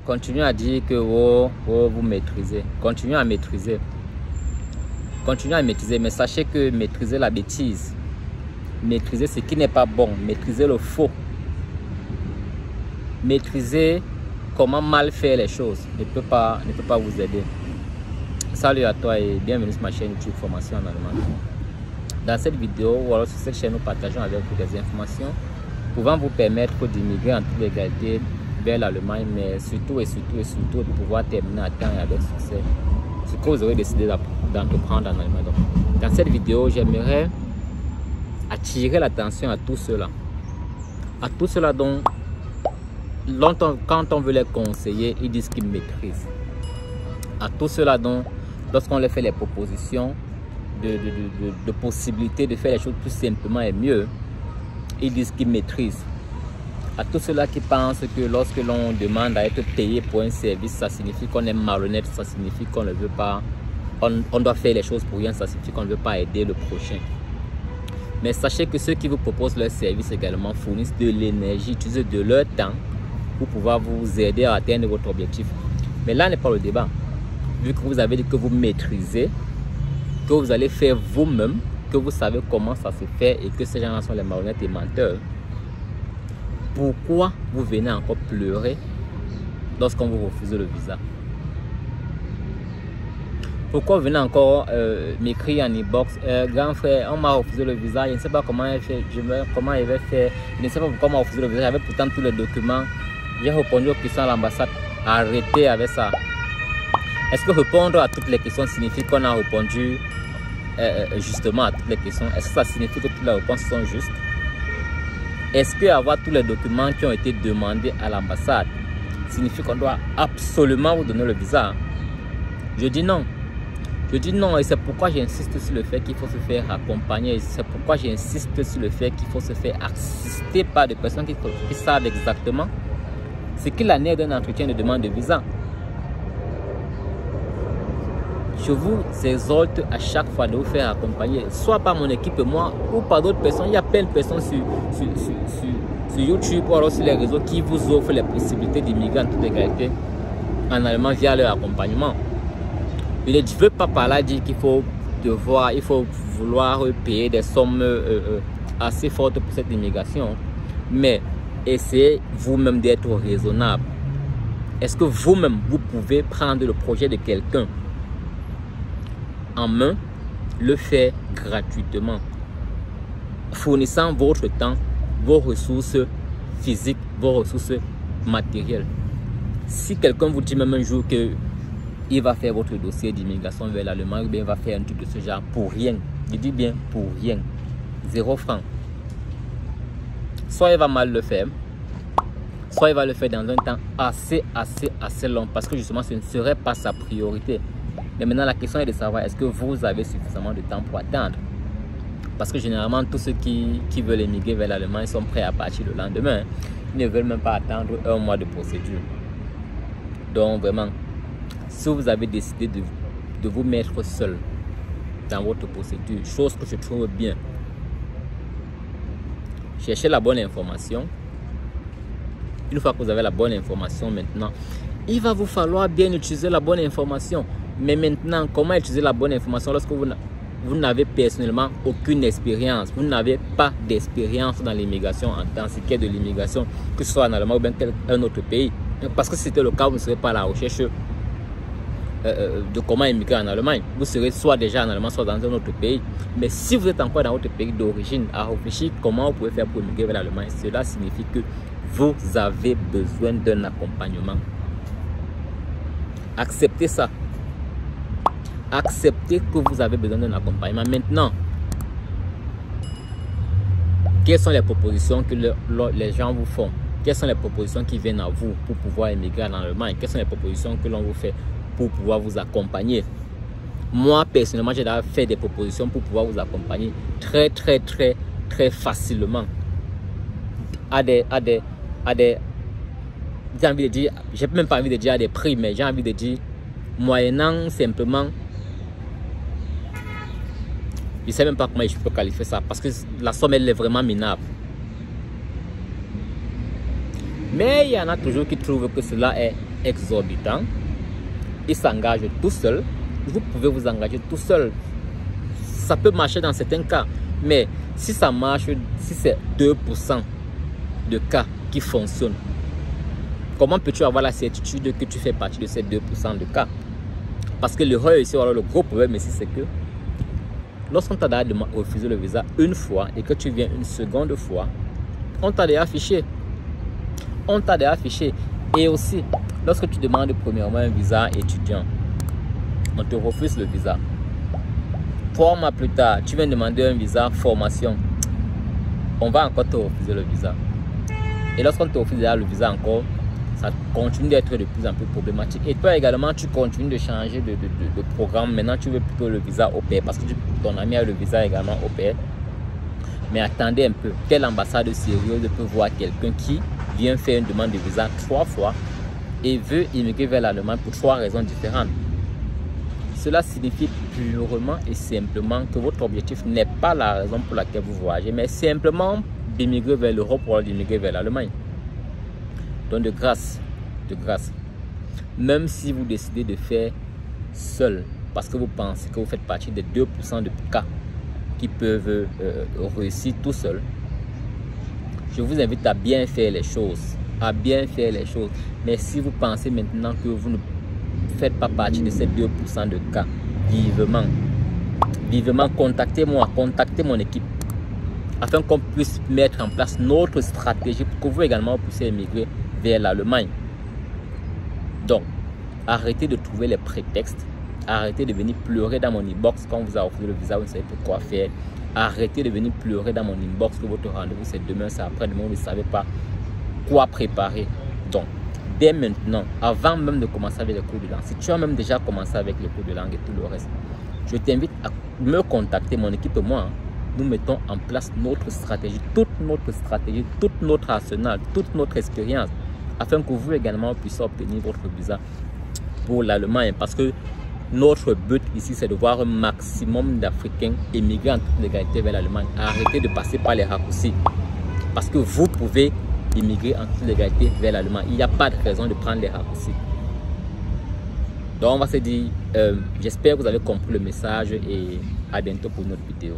continuez à dire que vous maîtrisez. Continuez à maîtriser. Continuez à maîtriser, mais sachez que maîtriser la bêtise, maîtriser ce qui n'est pas bon, maîtriser le faux, maîtriser comment mal faire les choses ne peut pas vous aider. Salut à toi et bienvenue sur ma chaîne YouTube Formation en Allemand. Dans cette vidéo ou alors sur cette chaîne, nous partageons avec vous des informations pouvant vous permettre d'immigrer en toute légalité vers l'Allemagne, mais surtout de pouvoir terminer à temps et avec succès ce que vous aurez décidé d'entreprendre en Allemagne. Donc, dans cette vidéo, j'aimerais attirer l'attention à tous ceux-là dont longtemps, quand on veut les conseiller, ils disent qu'ils maîtrisent. À tous ceux-là dont, lorsqu'on leur fait les propositions de possibilités de faire les choses plus simplement et mieux, ils disent qu'ils maîtrisent. À tous ceux-là qui pensent que lorsque l'on demande à être payé pour un service, ça signifie qu'on est malhonnête, ça signifie qu'on ne veut pas, on doit faire les choses pour rien, ça signifie qu'on ne veut pas aider le prochain. Mais sachez que ceux qui vous proposent leur service également fournissent de l'énergie, utilisent de leur temps pour pouvoir vous aider à atteindre votre objectif. Mais là n'est pas le débat. Vu que vous avez dit que vous maîtrisez, que vous allez faire vous-même, que vous savez comment ça se fait et que ces gens-là sont les marionnettes et menteurs, pourquoi vous venez encore pleurer lorsqu'on vous refuse le visa? Pourquoi vous venez encore m'écrire en inbox, grand frère, on m'a refusé le visa, je ne sais pas comment il fait, comment il va faire, je ne sais pas pourquoi on m'a refusé le visa, j'avais pourtant tous les documents, j'ai répondu aux questions à l'ambassade, arrêtez avec ça. Est-ce que répondre à toutes les questions signifie qu'on a répondu justement à toutes les questions? Est-ce que ça signifie que toutes les réponses sont justes? Est-ce que avoir tous les documents qui ont été demandés à l'ambassade signifie qu'on doit absolument vous donner le visa? Je dis non. Je dis non et c'est pourquoi j'insiste sur le fait qu'il faut se faire accompagner. C'est pourquoi j'insiste sur le fait qu'il faut se faire assister par des personnes qui savent exactement ce qu'il en est d'un entretien de demande de visa. Je vous exhorte à chaque fois de vous faire accompagner, soit par mon équipe et moi, ou par d'autres personnes. Il y a plein de personnes sur YouTube ou alors sur les réseaux qui vous offrent les possibilités d'immigrer en toute égalité en Allemagne via leur accompagnement. Je ne veux pas par là dire qu'il faut vouloir payer des sommes assez fortes pour cette immigration, mais essayez vous-même d'être raisonnable. Est-ce que vous-même, vous pouvez prendre le projet de quelqu'un en main, le faire gratuitement, fournissant votre temps, vos ressources physiques, vos ressources matérielles? Si quelqu'un vous dit même un jour qu'il va faire votre dossier d'immigration vers l'Allemagne, ou bien il va faire un truc de ce genre pour rien, je dis bien pour rien, 0 francs, soit il va mal le faire, soit il va le faire dans un temps assez long, parce que justement ce ne serait pas sa priorité. Mais maintenant la question est de savoir, est-ce que vous avez suffisamment de temps pour attendre? Parce que généralement tous ceux qui veulent émigrer vers l'Allemagne sont prêts à partir le lendemain. Ils ne veulent même pas attendre un mois de procédure. Donc vraiment, si vous avez décidé de vous mettre seul dans votre procédure, chose que je trouve bien, cherchez la bonne information. Une fois que vous avez la bonne information maintenant, il va vous falloir bien utiliser la bonne information. Mais maintenant, comment utiliser la bonne information lorsque vous n'avez personnellement aucune expérience? Vous n'avez pas d'expérience dans l'immigration en tant que de l'immigration, que ce soit en Allemagne ou bien un autre pays. Parce que si c'était le cas, vous ne serez pas à la recherche de comment immigrer en Allemagne. Vous serez soit déjà en Allemagne, soit dans un autre pays. Mais si vous êtes encore dans votre pays d'origine, à réfléchir comment vous pouvez faire pour immigrer vers l'Allemagne, cela signifie que vous avez besoin d'un accompagnement. Acceptez ça. Acceptez que vous avez besoin d'un accompagnement. Maintenant, quelles sont les propositions que les gens vous font? Quelles sont les propositions qui viennent à vous pour pouvoir émigrer en Allemagne? Quelles sont les propositions que l'on vous fait pour pouvoir vous accompagner? Moi, personnellement, j'ai déjà fait des propositions pour pouvoir vous accompagner très facilement. J'ai envie de dire, j'ai même pas envie de dire à des prix, mais j'ai envie de dire moyennant simplement, je ne sais même pas comment je peux qualifier ça, parce que la somme elle est vraiment minable. Mais il y en a toujours qui trouvent que cela est exorbitant. Il s'engage tout seul. Vous pouvez vous engager tout seul. Ça peut marcher dans certains cas. Mais si ça marche, si c'est 2% de cas qui fonctionnent, comment peux-tu avoir la certitude que tu fais partie de ces 2% de cas? Parce que l'erreur ici, alors le gros problème ici, c'est que lorsqu'on t'a déjà refusé le visa une fois et que tu viens une seconde fois, on t'a déjà affiché. On t'a déjà affiché. Et aussi, lorsque tu demandes premièrement un visa étudiant, on te refuse le visa. 3 mois plus tard, tu viens demander un visa formation, on va encore te refuser le visa. Et lorsqu'on te refuse le visa encore, ça continue d'être de plus en plus problématique. Et toi également, tu continues de changer de programme. Maintenant, tu veux plutôt le visa au pair parce que ton ami a le visa également au pair. Mais attendez un peu. Quelle ambassade sérieuse peut voir quelqu'un qui vient faire une demande de visa 3 fois et veut immigrer vers l'Allemagne pour 3 raisons différentes? Cela signifie purement et simplement que votre objectif n'est pas la raison pour laquelle vous voyagez, mais simplement d'immigrer vers l'Europe ou d'immigrer vers l'Allemagne. Donc de grâce, même si vous décidez de faire seul, parce que vous pensez que vous faites partie des 2% de cas qui peuvent réussir tout seul, je vous invite à bien faire les choses, Mais si vous pensez maintenant que vous ne faites pas partie de ces 2% de cas, vivement contactez-moi, contactez mon équipe, afin qu'on puisse mettre en place notre stratégie pour que vous également puissiez émigrer vers l'Allemagne. Donc, arrêtez de trouver les prétextes, arrêtez de venir pleurer dans mon inbox quand on vous a offert le visa, vous ne savez pas quoi faire. Arrêtez de venir pleurer dans mon inbox que votre rendez-vous c'est demain, c'est après-demain, vous ne savez pas quoi préparer. Donc, dès maintenant, avant même de commencer avec les cours de langue, si tu as même déjà commencé avec les cours de langue et tout le reste, je t'invite à me contacter, mon équipe et moi. Nous mettons en place notre stratégie, toute notre arsenal, toute notre expérience, afin que vous également puissiez obtenir votre visa pour l'Allemagne. Parce que notre but ici, c'est de voir un maximum d'Africains émigrer en toute légalité vers l'Allemagne. Arrêtez de passer par les raccourcis. Parce que vous pouvez émigrer en toute légalité vers l'Allemagne. Il n'y a pas de raison de prendre les raccourcis. Donc on va se dire, j'espère que vous avez compris le message et à bientôt pour une autre vidéo.